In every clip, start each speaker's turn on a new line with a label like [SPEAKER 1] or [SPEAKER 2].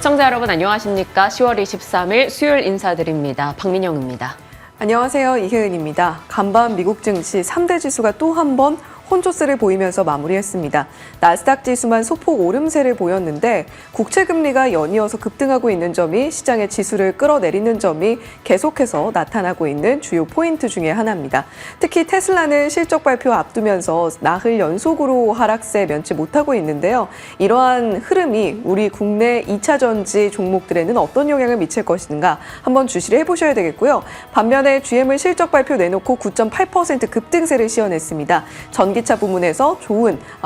[SPEAKER 1] 시청자 여러분 안녕하십니까? 10월 23일 수요일 인사드립니다. 박민영입니다.
[SPEAKER 2] 안녕하세요. 이혜은입니다. 간밤 미국 증시 3대 지수가 또 한 번 혼조세를 보이면서 마무리했습니다. 나스닥 지수만 소폭 오름세를 보였는데 국채금리가 연이어서 급등하고 있는 점이 시장의 지수를 끌어내리는 점이 계속해서 나타나고 있는 주요 포인트 중에 하나입니다. 특히 테슬라는 실적 발표 앞두면서 나흘 연속으로 하락세 면치 못하고 있는데요. 이러한 흐름이 우리 국내 2차 전지 종목들에는 어떤 영향을 미칠 것인가 한번 주시를 해보셔야 되겠고요. 반면에 GM은 실적 발표 내놓고 9.8% 급등세를 시현했습니다. 전기차 부문에서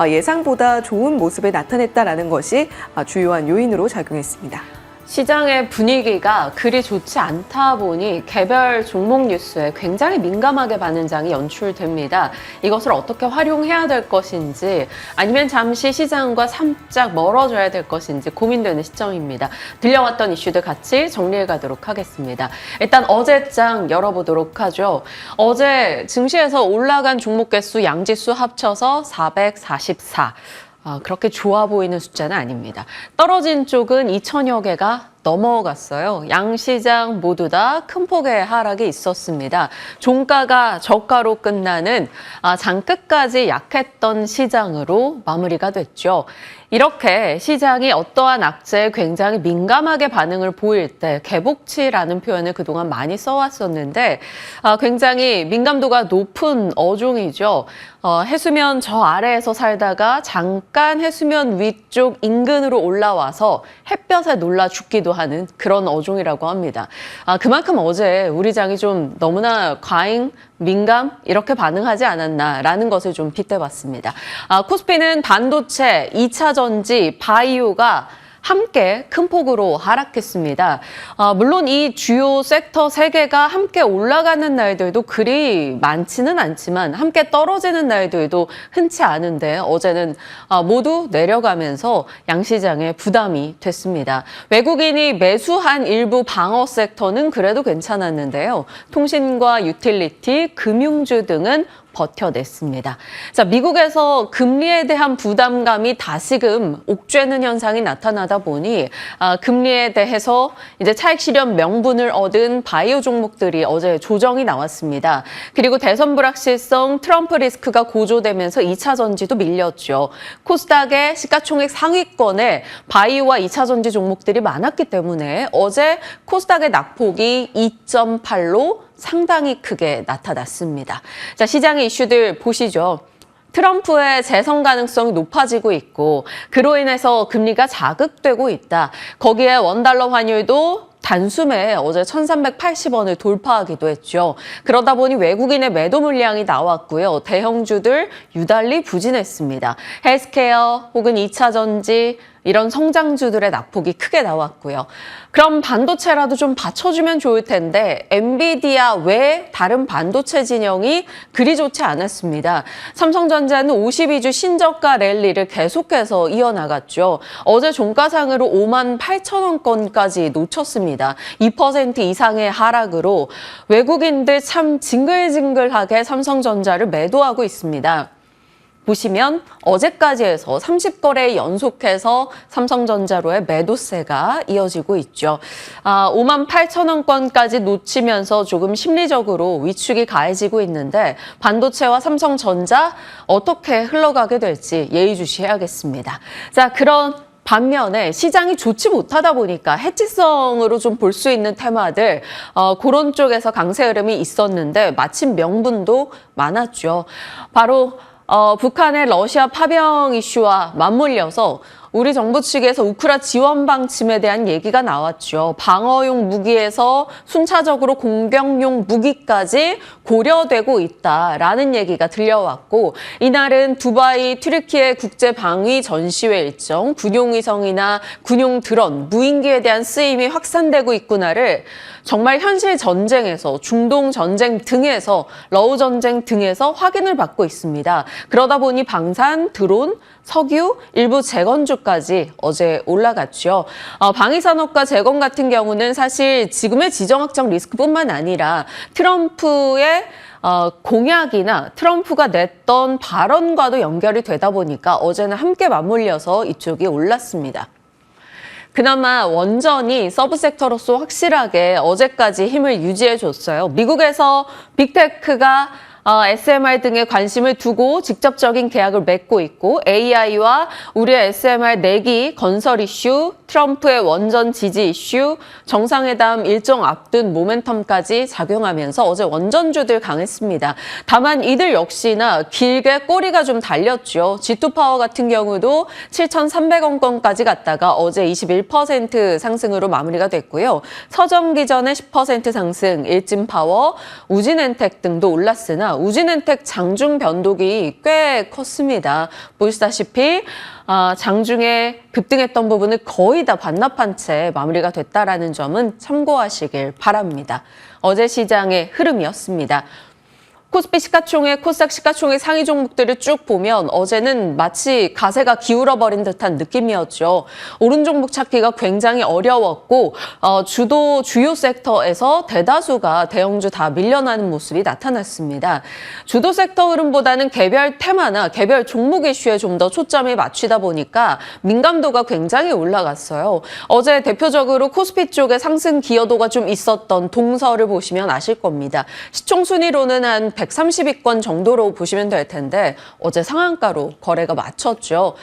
[SPEAKER 2] 예상보다 좋은 모습을 나타냈다라는 것이 주요한 요인으로 작용했습니다.
[SPEAKER 1] 시장의 분위기가 그리 좋지 않다 보니 개별 종목 뉴스에 굉장히 민감하게 반응장이 연출됩니다. 이것을 어떻게 활용해야 될 것인지 아니면 잠시 시장과 살짝 멀어져야 될 것인지 고민되는 시점입니다. 들려왔던 이슈들 같이 정리해 가도록 하겠습니다. 일단 어제장 열어보도록 하죠. 어제 증시에서 올라간 종목 개수 양지수 합쳐서 444. 그렇게 좋아 보이는 숫자는 아닙니다. 떨어진 쪽은 2천여 개가 넘어갔어요. 양시장 모두 다 큰 폭의 하락이 있었습니다. 종가가 저가로 끝나는 장 끝까지 약했던 시장으로 마무리가 됐죠. 이렇게 시장이 어떠한 악재에 굉장히 민감하게 반응을 보일 때 개복치라는 표현을 그동안 많이 써왔었는데 굉장히 민감도가 높은 어종이죠. 해수면 저 아래에서 살다가 잠깐 해수면 위쪽 인근으로 올라와서 햇볕에 놀라 죽기도 하는 그런 어종이라고 합니다. 그만큼 어제 우리 장이 좀 너무나 과잉, 민감 이렇게 반응하지 않았나라는 것을 좀 빗대봤습니다. 코스피는 반도체, 2차 전지, 바이오가 함께 큰 폭으로 하락했습니다. 물론 이 주요 섹터 3개가 함께 올라가는 날들도 그리 많지는 않지만 함께 떨어지는 날들도 흔치 않은데 어제는 모두 내려가면서 양시장에 부담이 됐습니다. 외국인이 매수한 일부 방어 섹터는 그래도 괜찮았는데요. 통신과 유틸리티, 금융주 등은 버텨냈습니다. 자, 미국에서 금리에 대한 부담감이 다시금 옥죄는 현상이 나타나다 보니 금리에 대해서 이제 차익 실현 명분을 얻은 바이오 종목들이 어제 조정이 나왔습니다. 그리고 대선 불확실성, 트럼프 리스크가 고조되면서 2차 전지도 밀렸죠. 코스닥의 시가총액 상위권에 바이오와 2차 전지 종목들이 많았기 때문에 어제 코스닥의 낙폭이 2.8로 상당히 크게 나타났습니다. 자, 시장의 이슈들 보시죠. 트럼프의 재선 가능성이 높아지고 있고 그로 인해서 금리가 자극되고 있다. 거기에 원달러 환율도 단숨에 어제 1,380원을 돌파하기도 했죠. 그러다 보니 외국인의 매도 물량이 나왔고요. 대형주들 유달리 부진했습니다. 헬스케어 혹은 2차 전지 이런 성장주들의 낙폭이 크게 나왔고요. 그럼 반도체라도 좀 받쳐주면 좋을 텐데 엔비디아 외 다른 반도체 진영이 그리 좋지 않았습니다. 삼성전자는 52주 신저가 랠리를 계속해서 이어나갔죠. 어제 종가상으로 58,000원권까지 놓쳤습니다. 2% 이상의 하락으로 외국인들 참 징글징글하게 삼성전자를 매도하고 있습니다. 보시면 어제까지 해서 30거래 연속해서 삼성전자로의 매도세가 이어지고 있죠. 58,000원권까지 놓치면서 조금 심리적으로 위축이 가해지고 있는데 반도체와 삼성전자 어떻게 흘러가게 될지 예의주시해야겠습니다. 자, 그런 반면에 시장이 좋지 못하다 보니까 해지성으로 좀 볼 수 있는 테마들 그런 쪽에서 강세 흐름이 있었는데 마침 명분도 많았죠. 바로 북한의 러시아 파병 이슈와 맞물려서 우리 정부 측에서 우크라 지원 방침에 대한 얘기가 나왔죠. 방어용 무기에서 순차적으로 공격용 무기까지 고려되고 있다라는 얘기가 들려왔고 이날은 두바이 튀르키예 국제방위 전시회 일정, 군용위성이나 군용 드론, 무인기에 대한 쓰임이 확산되고 있구나를 정말 현실 전쟁에서 중동 전쟁 등에서 러우 전쟁 등에서 확인을 받고 있습니다. 그러다 보니 방산, 드론, 석유, 일부 재건주까지 어제 올라갔죠. 방위산업과 재건 같은 경우는 사실 지금의 지정학적 리스크뿐만 아니라 트럼프의 공약이나 트럼프가 냈던 발언과도 연결이 되다 보니까 어제는 함께 맞물려서 이쪽이 올랐습니다. 그나마 원전이 서브 섹터로서 확실하게 어제까지 힘을 유지해줬어요. 미국에서 빅테크가 SMR 등에 관심을 두고 직접적인 계약을 맺고 있고 AI와 우리의 SMR 내기 건설 이슈, 트럼프의 원전 지지 이슈, 정상회담 일정 앞둔 모멘텀까지 작용하면서 어제 원전주들 강했습니다. 다만 이들 역시나 길게 꼬리가 좀 달렸죠. G2파워 같은 경우도 7,300원권까지 갔다가 어제 21% 상승으로 마무리가 됐고요. 서점기 전에 10% 상승, 일진파워, 우진엔텍 등도 올랐으나 우진엔텍 장중 변동이 꽤 컸습니다. 보시다시피 장중에 급등했던 부분을 거의 다 반납한 채 마무리가 됐다라는 점은 참고하시길 바랍니다. 어제 시장의 흐름이었습니다. 코스피 시가총액, 코스닥 시가총액 상위 종목들을 쭉 보면 어제는 마치 가세가 기울어버린 듯한 느낌이었죠. 오른 종목 찾기가 굉장히 어려웠고 주요 섹터에서 대다수가 대형주 다 밀려나는 모습이 나타났습니다. 주도 섹터 흐름보다는 개별 테마나 개별 종목 이슈에 좀 더 초점을 맞추다 보니까 민감도가 굉장히 올라갔어요. 어제 대표적으로 코스피 쪽에 상승 기여도가 좀 있었던 동서를 보시면 아실 겁니다. 시총 순위로는 한 130위권 정도로 보시면 될 텐데 어제 상한가로 거래가 마쳤죠.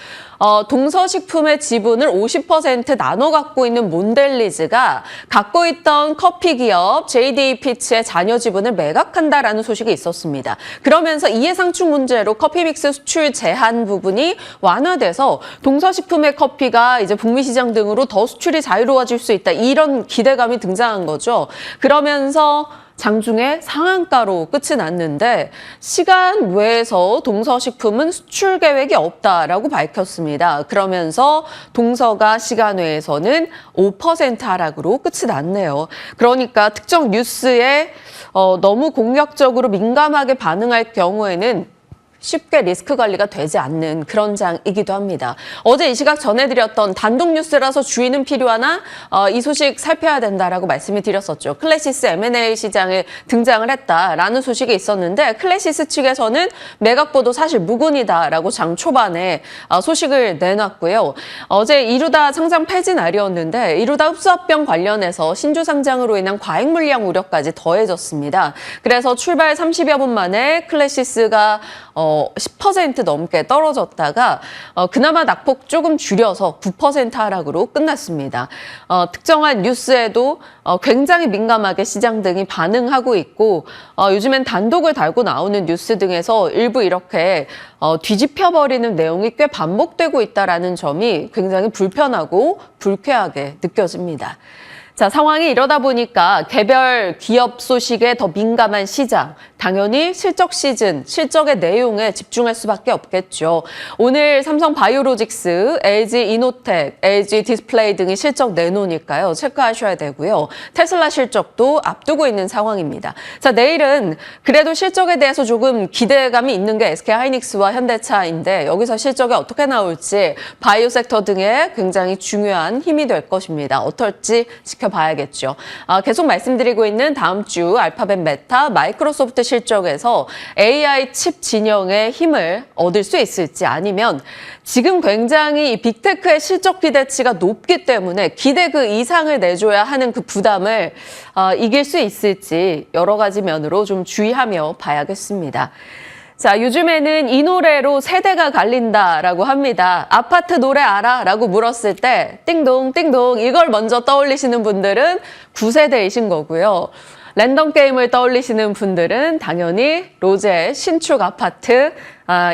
[SPEAKER 1] 동서식품의 지분을 50% 나눠 갖고 있는 몬델리즈가 갖고 있던 커피 기업 JDE 피츠의 잔여 지분을 매각한다라는 소식이 있었습니다. 그러면서 이해상충 문제로 커피 믹스 수출 제한 부분이 완화돼서 동서식품의 커피가 이제 북미 시장 등으로 더 수출이 자유로워질 수 있다. 이런 기대감이 등장한 거죠. 그러면서 장중에 상한가로 끝이 났는데 시간 외에서 동서식품은 수출 계획이 없다라고 밝혔습니다. 그러면서 동서가 시간 외에서는 5% 하락으로 끝이 났네요. 그러니까 특정 뉴스에 너무 공격적으로 민감하게 반응할 경우에는 쉽게 리스크 관리가 되지 않는 그런 장이기도 합니다. 어제 이 시각 전해드렸던 단독 뉴스라서 주의는 필요하나 이 소식 살펴야 된다라고 말씀을 드렸었죠. 클래시스 M&A 시장에 등장을 했다라는 소식이 있었는데 클래시스 측에서는 매각보도 사실 무근이다라고 장 초반에 소식을 내놨고요. 어제 이루다 상장 폐지 날이었는데 이루다 흡수합병 관련해서 신주 상장으로 인한 과잉 물량 우려까지 더해졌습니다. 그래서 출발 30여 분 만에 클래시스가 10% 넘게 떨어졌다가 그나마 낙폭 조금 줄여서 9% 하락으로 끝났습니다. 특정한 뉴스에도 굉장히 민감하게 시장 등이 반응하고 있고 요즘엔 단독을 달고 나오는 뉴스 등에서 일부 이렇게 뒤집혀버리는 내용이 꽤 반복되고 있다는 점이 굉장히 불편하고 불쾌하게 느껴집니다. 자, 상황이 이러다 보니까 개별 기업 소식에 더 민감한 시장, 당연히 실적 시즌, 실적의 내용에 집중할 수밖에 없겠죠. 오늘 삼성 바이오로직스, LG 이노텍, LG 디스플레이 등이 실적 내놓으니까요. 체크하셔야 되고요. 테슬라 실적도 앞두고 있는 상황입니다. 자, 내일은 그래도 실적에 대해서 조금 기대감이 있는 게 SK하이닉스와 현대차인데 여기서 실적이 어떻게 나올지 바이오 섹터 등에 굉장히 중요한 힘이 될 것입니다. 어떨지 지켜봐야겠죠. 계속 말씀드리고 있는 다음 주 알파벳 메타, 마이크로소프트 실적에서 AI 칩 진영의 힘을 얻을 수 있을지 아니면 지금 굉장히 이 빅테크의 실적 기대치가 높기 때문에 기대 그 이상을 내줘야 하는 그 부담을 이길 수 있을지 여러 가지 면으로 좀 주의하며 봐야겠습니다. 자, 요즘에는 이 노래로 세대가 갈린다라고 합니다. 아파트 노래 알아? 라고 물었을 때 띵동 띵동 이걸 먼저 떠올리시는 분들은 9세대이신 거고요. 랜덤 게임을 떠올리시는 분들은 당연히 로제의 신축 아파트,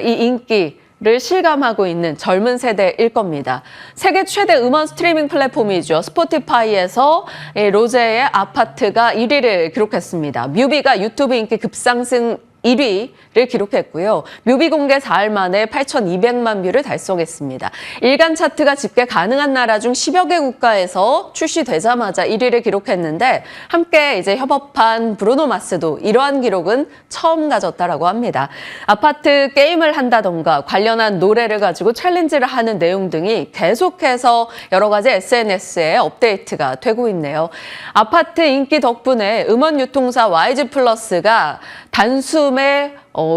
[SPEAKER 1] 이 인기를 실감하고 있는 젊은 세대일 겁니다. 세계 최대 음원 스트리밍 플랫폼이죠. 스포티파이에서 로제의 아파트가 1위를 기록했습니다. 뮤비가 유튜브 인기 급상승 1위를 기록했고요. 뮤비 공개 4일 만에 8,200만 뷰를 달성했습니다. 일간 차트가 집계 가능한 나라 중 10여 개 국가에서 출시되자마자 1위를 기록했는데 함께 이제 협업한 브루노 마스도 이러한 기록은 처음 가졌다라고 합니다. 아파트 게임을 한다던가 관련한 노래를 가지고 챌린지를 하는 내용 등이 계속해서 여러 가지 SNS에 업데이트가 되고 있네요. 아파트 인기 덕분에 음원 유통사 YG 플러스가 단숨에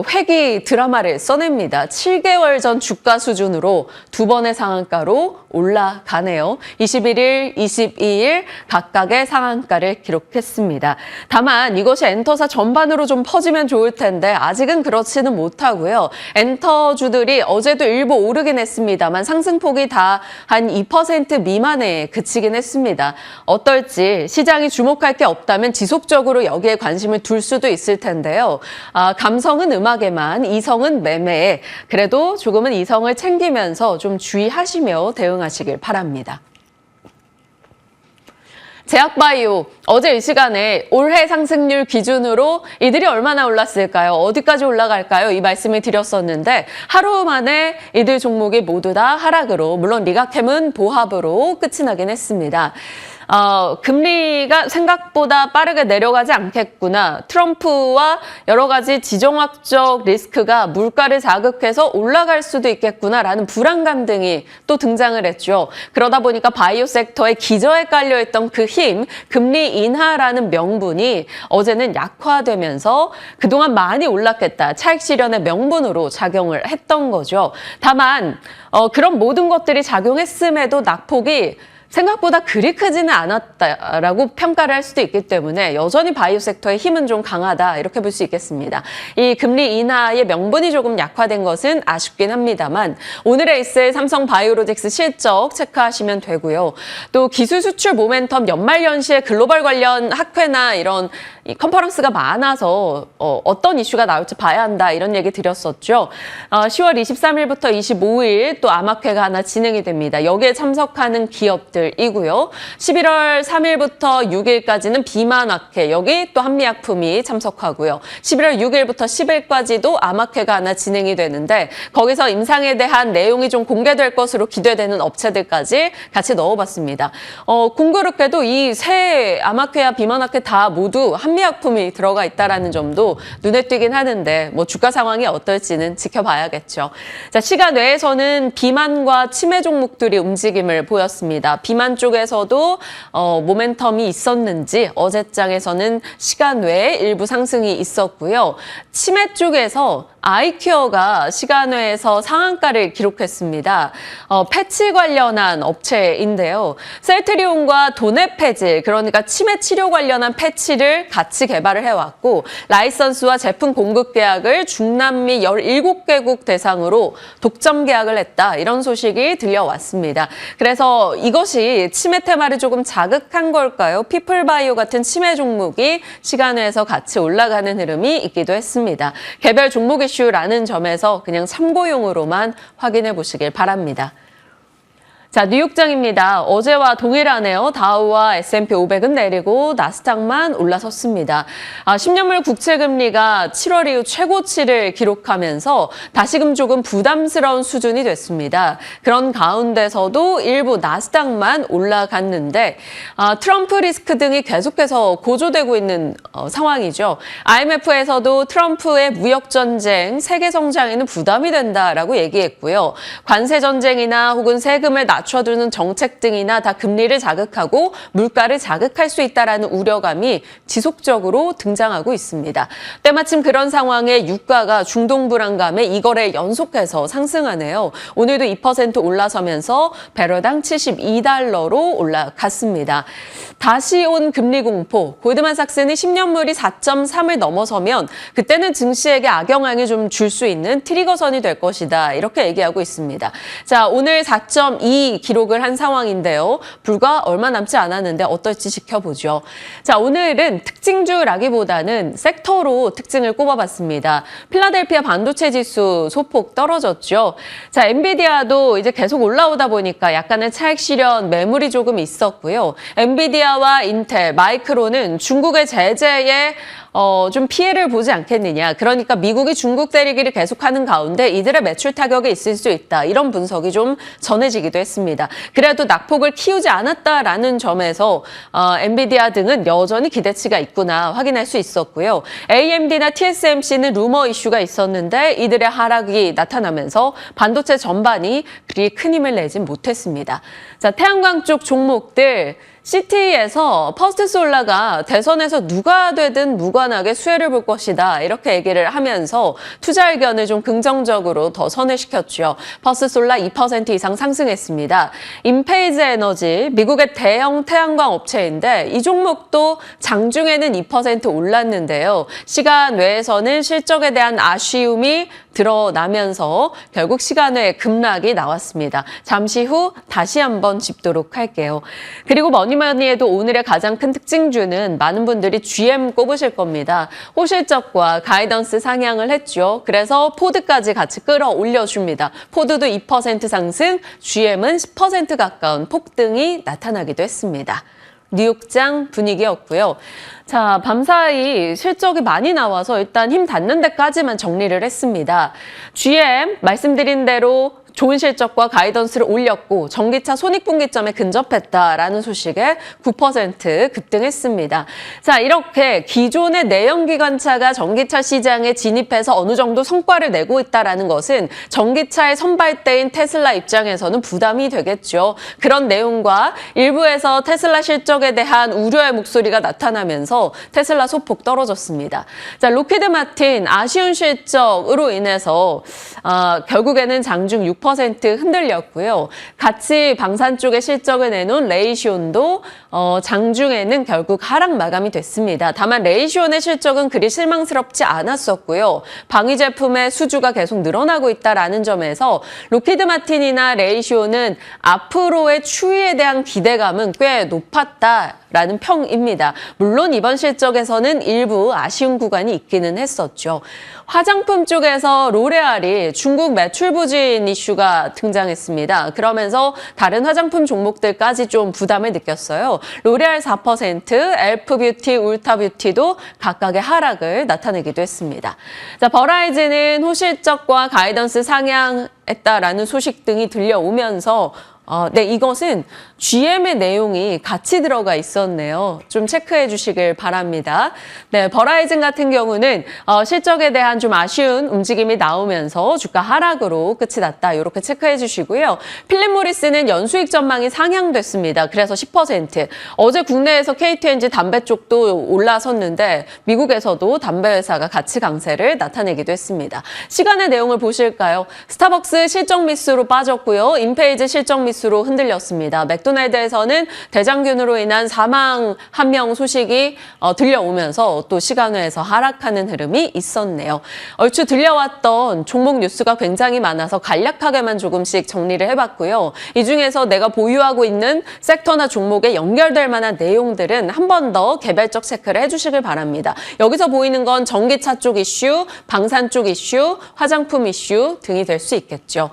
[SPEAKER 1] 회귀 드라마를 써냅니다. 7개월 전 주가 수준으로 두 번의 상한가로 올라가네요. 21일, 22일 각각의 상한가를 기록했습니다. 다만 이것이 엔터사 전반으로 좀 퍼지면 좋을 텐데 아직은 그렇지는 못하고요. 엔터주들이 어제도 일부 오르긴 했습니다만 상승폭이 다 한 2% 미만에 그치긴 했습니다. 어떨지 시장이 주목할 게 없다면 지속적으로 여기에 관심을 둘 수도 있을 텐데요. 감성은 음악에만, 이성은 매매에 그래도 조금은 이성을 챙기면서 좀 주의하시며 대응하시길 바랍니다. 제약바이오, 어제 이 시간에 올해 상승률 기준으로 이들이 얼마나 올랐을까요? 어디까지 올라갈까요? 이 말씀을 드렸었는데 하루 만에 이들 종목이 모두 다 하락으로, 물론 리가캠은 보합으로 끝이 나긴 했습니다. 금리가 생각보다 빠르게 내려가지 않겠구나. 트럼프와 여러 가지 지정학적 리스크가 물가를 자극해서 올라갈 수도 있겠구나라는 불안감 등이 또 등장을 했죠. 그러다 보니까 바이오 섹터의 기저에 깔려있던 그 힘, 금리 인하라는 명분이 어제는 약화되면서 그동안 많이 올랐겠다. 차익 실현의 명분으로 작용을 했던 거죠. 다만 그런 모든 것들이 작용했음에도 낙폭이 생각보다 그리 크지는 않았다라고 평가를 할 수도 있기 때문에 여전히 바이오 섹터의 힘은 좀 강하다 이렇게 볼 수 있겠습니다. 이 금리 인하의 명분이 조금 약화된 것은 아쉽긴 합니다만 오늘에 있을 삼성 바이오로직스 실적 체크하시면 되고요. 또 기술 수출 모멘텀 연말연시에 글로벌 관련 학회나 이런 컨퍼런스가 많아서 어떤 이슈가 나올지 봐야 한다 이런 얘기 드렸었죠. 10월 23일부터 25일 또 암학회가 하나 진행이 됩니다. 여기에 참석하는 기업들 이고요. 11월 3일부터 6일까지는 비만학회, 여기 또 한미약품이 참석하고요. 11월 6일부터 10일까지도 암학회가 하나 진행이 되는데 거기서 임상에 대한 내용이 좀 공개될 것으로 기대되는 업체들까지 같이 넣어봤습니다. 공교롭게도 이 세 암학회와 비만학회 다 모두 한미약품이 들어가 있다는 점도 눈에 띄긴 하는데 뭐 주가 상황이 어떨지는 지켜봐야겠죠. 자, 시간 외에서는 비만과 치매 종목들이 움직임을 보였습니다. 비만 쪽에서도 모멘텀이 있었는지 어제장에서는 시간 외에 일부 상승이 있었고요. 치매 쪽에서 아이큐어가 시간외에서 상한가를 기록했습니다. 패치 관련한 업체인데요. 셀트리온과 도네페질, 그러니까 치매 치료 관련한 패치를 같이 개발을 해왔고 라이선스와 제품 공급 계약을 중남미 17개국 대상으로 독점 계약을 했다. 이런 소식이 들려왔습니다. 그래서 이것이 치매 테마를 조금 자극한 걸까요? 피플바이오 같은 치매 종목이 시간외에서 같이 올라가는 흐름이 있기도 했습니다. 개별 종목 이슈라는 점에서 그냥 참고용으로만 확인해 보시길 바랍니다. 자, 뉴욕장입니다. 어제와 동일하네요. 다우와 S&P 500은 내리고 나스닥만 올라섰습니다. 10년물 국채금리가 7월 이후 최고치를 기록하면서 다시금 조금 부담스러운 수준이 됐습니다. 그런 가운데서도 일부 나스닥만 올라갔는데 트럼프 리스크 등이 계속해서 고조되고 있는 상황이죠. IMF에서도 트럼프의 무역전쟁, 세계 성장에는 부담이 된다라고 얘기했고요. 관세전쟁이나 혹은 세금을 낮춰두는 정책 등이나 다 금리를 자극하고 물가를 자극할 수 있다는 우려감이 지속적으로 등장하고 있습니다. 때마침 그런 상황에 유가가 중동 불안감에 이거래 연속해서 상승하네요. 오늘도 2% 올라서면서 배럴당 72달러로 올라갔습니다. 다시 온 금리 공포, 골드만삭스는 10년물이 4.3을 넘어서면 그때는 증시에게 악영향을 좀 줄 수 있는 트리거선이 될 것이다. 이렇게 얘기하고 있습니다. 자, 오늘 4.2 기록을 한 상황인데요. 불과 얼마 남지 않았는데 어떨지 지켜보죠. 자, 오늘은 특징주라기보다는 섹터로 특징을 꼽아봤습니다. 필라델피아 반도체 지수 소폭 떨어졌죠. 자, 엔비디아도 이제 계속 올라오다 보니까 약간의 차익 실현 매물이 조금 있었고요. 엔비디아와 인텔, 마이크론은 중국의 제재에 좀 피해를 보지 않겠느냐. 그러니까 미국이 중국 때리기를 계속하는 가운데 이들의 매출 타격이 있을 수 있다. 이런 분석이 좀 전해지기도 했습니다. 그래도 낙폭을 키우지 않았다라는 점에서 엔비디아 등은 여전히 기대치가 있구나 확인할 수 있었고요. AMD나 TSMC는 루머 이슈가 있었는데 이들의 하락이 나타나면서 반도체 전반이 그리 큰 힘을 내진 못했습니다. 자, 태양광 쪽 종목들 시티에서 퍼스트솔라가 대선에서 누가 되든 무관하게 수혜를 볼 것이다 이렇게 얘기를 하면서 투자 의견을 좀 긍정적으로 더 선회시켰죠. 퍼스트솔라 2% 이상 상승했습니다. 인페이즈 에너지, 미국의 대형 태양광 업체인데 이 종목도 장중에는 2% 올랐는데요. 시간 외에서는 실적에 대한 아쉬움이 드러나면서 결국 시간 외에 급락이 나왔습니다. 잠시 후 다시 한번 짚도록 할게요. 그리고 뭐니 해도 오늘의 가장 큰 특징주는 많은 분들이 GM 꼽으실 겁니다. 호실적과 가이던스 상향을 했죠. 그래서 포드까지 같이 끌어올려줍니다. 포드도 2% 상승, GM은 10% 가까운 폭등이 나타나기도 했습니다. 뉴욕장 분위기였고요. 자, 밤사이 실적이 많이 나와서 일단 힘 닿는 데까지만 정리를 했습니다. GM 말씀드린 대로 좋은 실적과 가이던스를 올렸고 전기차 손익분기점에 근접했다라는 소식에 9% 급등했습니다. 자, 이렇게 기존의 내연기관차가 전기차 시장에 진입해서 어느 정도 성과를 내고 있다는 것은 전기차의 선발대인 테슬라 입장에서는 부담이 되겠죠. 그런 내용과 일부에서 테슬라 실적에 대한 우려의 목소리가 나타나면서 테슬라 소폭 떨어졌습니다. 자, 로키드 마틴 아쉬운 실적으로 인해서 결국에는 장중 6% 흔들렸고요. 같이 방산 쪽에 실적을 내놓은 레이시온도 장중에는 결국 하락 마감이 됐습니다. 다만 레이시온의 실적은 그리 실망스럽지 않았었고요. 방위 제품의 수주가 계속 늘어나고 있다는 점에서 로키드 마틴이나 레이시온은 앞으로의 추이에 대한 기대감은 꽤 높았다라는 평입니다. 물론 이번 실적에서는 일부 아쉬운 구간이 있기는 했었죠. 화장품 쪽에서 로레알이 중국 매출 부진 이슈가 등장했습니다. 그러면서 다른 화장품 종목들까지 좀 부담을 느꼈어요. 로레알 4%, 엘프뷰티, 울타뷰티도 각각의 하락을 나타내기도 했습니다. 자, 버라이즌은 호실적과 가이던스 상향했다라는 소식 등이 들려오면서 네, 이것은 GM의 내용이 같이 들어가 있었네요. 좀 체크해 주시길 바랍니다. 네, 버라이즌 같은 경우는 실적에 대한 좀 아쉬운 움직임이 나오면서 주가 하락으로 끝이 났다. 이렇게 체크해 주시고요. 필립 모리스는 연수익 전망이 상향됐습니다. 그래서 10%. 어제 국내에서 KT&G 담배 쪽도 올라섰는데 미국에서도 담배 회사가 같이 강세를 나타내기도 했습니다. 시간의 내용을 보실까요? 스타벅스 실적 미스로 빠졌고요. 인페이즈 실적 미스로 흔들렸습니다. 맥도날드에서는 대장균으로 인한 사망 1명 소식이 들려오면서 또 시간외에서 하락하는 흐름이 있었네요. 얼추 들려왔던 종목 뉴스가 굉장히 많아서 간략하게만 조금씩 정리를 해봤고요. 이 중에서 내가 보유하고 있는 섹터나 종목에 연결될 만한 내용들은 한 번 더 개별적 체크를 해주시길 바랍니다. 여기서 보이는 건 전기차 쪽 이슈, 방산 쪽 이슈, 화장품 이슈 등이 될 수 있겠죠.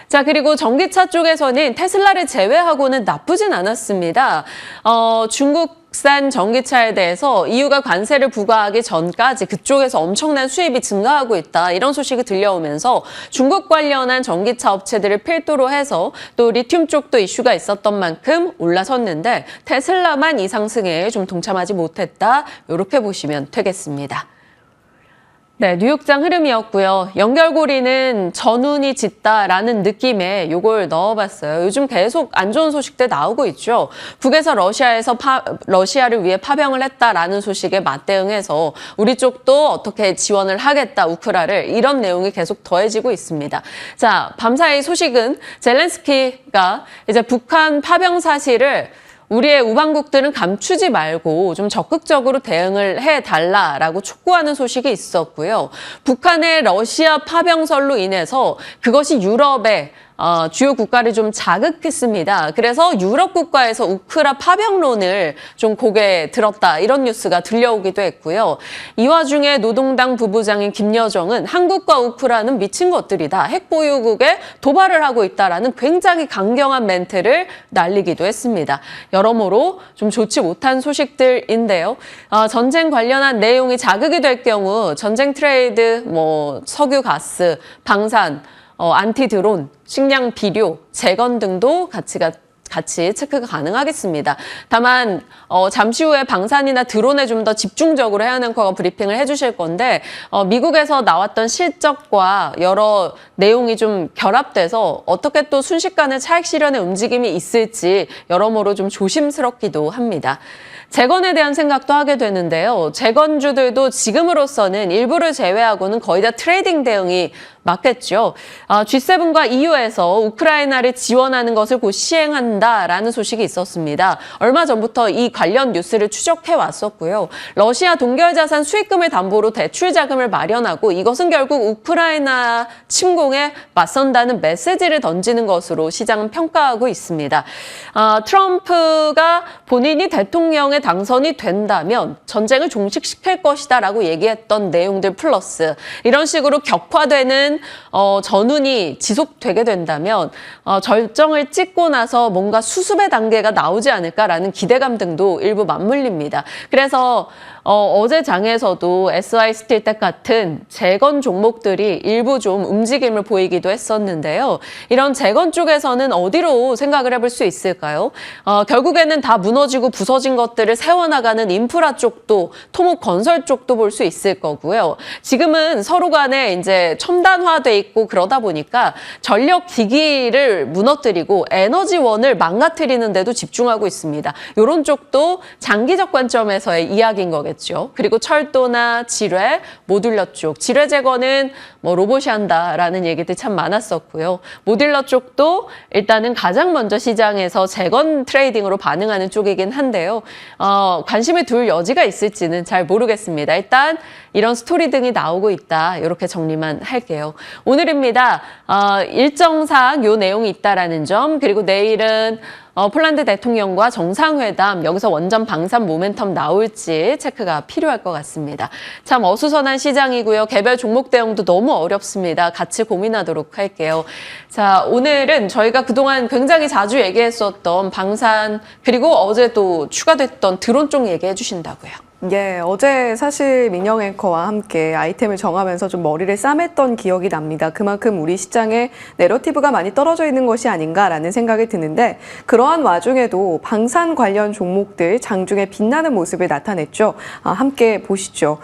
[SPEAKER 1] 자, 그리고 전기차 쪽에서는 테슬라를 제외하고는 나쁘진 않았습니다. 중국산 전기차에 대해서 EU가 관세를 부과하기 전까지 그쪽에서 엄청난 수입이 증가하고 있다. 이런 소식이 들려오면서 중국 관련한 전기차 업체들을 필두로 해서 또 리튬 쪽도 이슈가 있었던 만큼 올라섰는데 테슬라만 이 상승에 좀 동참하지 못했다. 이렇게 보시면 되겠습니다. 네, 뉴욕장 흐름이었고요. 연결고리는 전운이 짙다라는 느낌에 요걸 넣어봤어요. 요즘 계속 안 좋은 소식들 나오고 있죠. 북에서 러시아를 위해 파병을 했다라는 소식에 맞대응해서 우리 쪽도 어떻게 지원을 하겠다, 우크라를 이런 내용이 계속 더해지고 있습니다. 자, 밤사이 소식은 젤렌스키가 이제 북한 파병 사실을 우리의 우방국들은 감추지 말고 좀 적극적으로 대응을 해달라라고 촉구하는 소식이 있었고요. 북한의 러시아 파병설로 인해서 그것이 유럽의 주요 국가를 좀 자극했습니다. 그래서 유럽 국가에서 우크라 파병론을 좀 고개 들었다. 이런 뉴스가 들려오기도 했고요. 이 와중에 노동당 부부장인 김여정은 한국과 우크라는 미친 것들이다. 핵보유국에 도발을 하고 있다라는 굉장히 강경한 멘트를 날리기도 했습니다. 여러모로 좀 좋지 못한 소식들인데요. 전쟁 관련한 내용이 자극이 될 경우 전쟁 트레이드, 석유, 가스, 방산, 안티 드론, 식량 비료, 재건 등도 같이 체크가 가능하겠습니다. 다만 잠시 후에 방산이나 드론에 좀 더 집중적으로 해안 앵커가 브리핑을 해주실 건데 미국에서 나왔던 실적과 여러 내용이 좀 결합돼서 어떻게 또 순식간에 차익 실현의 움직임이 있을지 여러모로 좀 조심스럽기도 합니다. 재건에 대한 생각도 하게 되는데요. 재건주들도 지금으로서는 일부를 제외하고는 거의 다 트레이딩 대응이 맞겠죠. G7과 EU에서 우크라이나를 지원하는 것을 곧 시행한다라는 소식이 있었습니다. 얼마 전부터 이 관련 뉴스를 추적해 왔었고요. 러시아 동결자산 수익금을 담보로 대출 자금을 마련하고 이것은 결국 우크라이나 침공에 맞선다는 메시지를 던지는 것으로 시장은 평가하고 있습니다. 트럼프가 본인이 대통령에 당선이 된다면 전쟁을 종식시킬 것이다라고 얘기했던 내용들 플러스 이런 식으로 격화되는 전운이 지속되게 된다면 절정을 찍고 나서 뭔가 수습의 단계가 나오지 않을까라는 기대감 등도 일부 맞물립니다. 그래서 어제 장에서도 SI 스틸텍 같은 재건 종목들이 일부 좀 움직임을 보이기도 했었는데요. 이런 재건 쪽에서는 어디로 생각을 해볼 수 있을까요? 결국에는 다 무너지고 부서진 것들을 세워나가는 인프라 쪽도 토목 건설 쪽도 볼 수 있을 거고요. 지금은 서로 간에 이제 첨단화돼 있고 그러다 보니까 전력 기기를 무너뜨리고 에너지원을 망가뜨리는 데도 집중하고 있습니다. 이런 쪽도 장기적 관점에서의 이야기인 거겠죠. 그리고 철도나 지뢰, 모듈러 쪽. 지뢰 제거는 뭐 로봇이 한다라는 얘기들 참 많았었고요. 모듈러 쪽도 일단은 가장 먼저 시장에서 재건 트레이딩으로 반응하는 쪽이긴 한데요. 관심을 둘 여지가 있을지는 잘 모르겠습니다. 일단 이런 스토리 등이 나오고 있다. 이렇게 정리만 할게요. 오늘입니다. 일정상 요 내용이 있다라는 점, 그리고 내일은 폴란드 대통령과 정상회담, 여기서 원전 방산 모멘텀 나올지 체크가 필요할 것 같습니다. 참 어수선한 시장이고요. 개별 종목 대응도 너무 어렵습니다. 같이 고민하도록 할게요. 자, 오늘은 저희가 그동안 굉장히 자주 얘기했었던 방산, 그리고 어제 또 추가됐던 드론 쪽 얘기해 주신다고요.
[SPEAKER 2] 예, 어제 사실 민영 앵커와 함께 아이템을 정하면서 좀 머리를 싸맸던 기억이 납니다. 그만큼 우리 시장에 내러티브가 많이 떨어져 있는 것이 아닌가라는 생각이 드는데 그러한 와중에도 방산 관련 종목들 장중에 빛나는 모습을 나타냈죠. 함께 보시죠.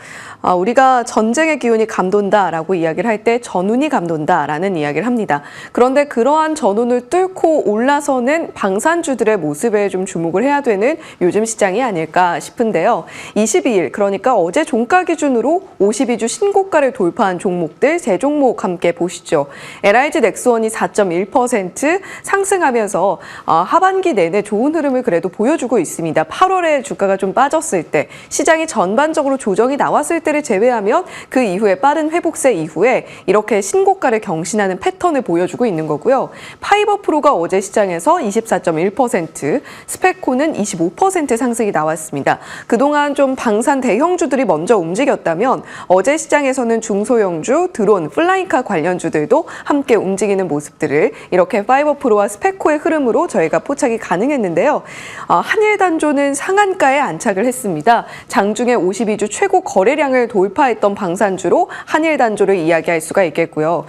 [SPEAKER 2] 우리가 전쟁의 기운이 감돈다라고 이야기를 할 때 전운이 감돈다라는 이야기를 합니다. 그런데 그러한 전운을 뚫고 올라서는 방산주들의 모습에 좀 주목을 해야 되는 요즘 시장이 아닐까 싶은데요. 22일, 그러니까 어제 종가 기준으로 52주 신고가를 돌파한 종목들 세 종목 함께 보시죠. LIG 넥스원이 4.1% 상승하면서 하반기 내내 좋은 흐름을 그래도 보여주고 있습니다. 8월에 주가가 좀 빠졌을 때, 시장이 전반적으로 조정이 나왔을 때를 제외하면 그 이후에 빠른 회복세 이후에 이렇게 신고가를 경신하는 패턴을 보여주고 있는 거고요. 파이버프로가 어제 시장에서 24.1%, 스펙코는 25% 상승이 나왔습니다. 그동안 좀 방산 대형주들이 먼저 움직였다면 어제 시장에서는 중소형주, 드론, 플라잉카 관련주들도 함께 움직이는 모습들을 이렇게 파이버프로와 스펙코의 흐름으로 저희가 포착이 가능했는데요. 한일단조는 상한가에 안착을 했습니다. 장중에 52주 최고 거래량을 돌파했던 방산주로 한일단조를 이야기할 수가 있겠고요.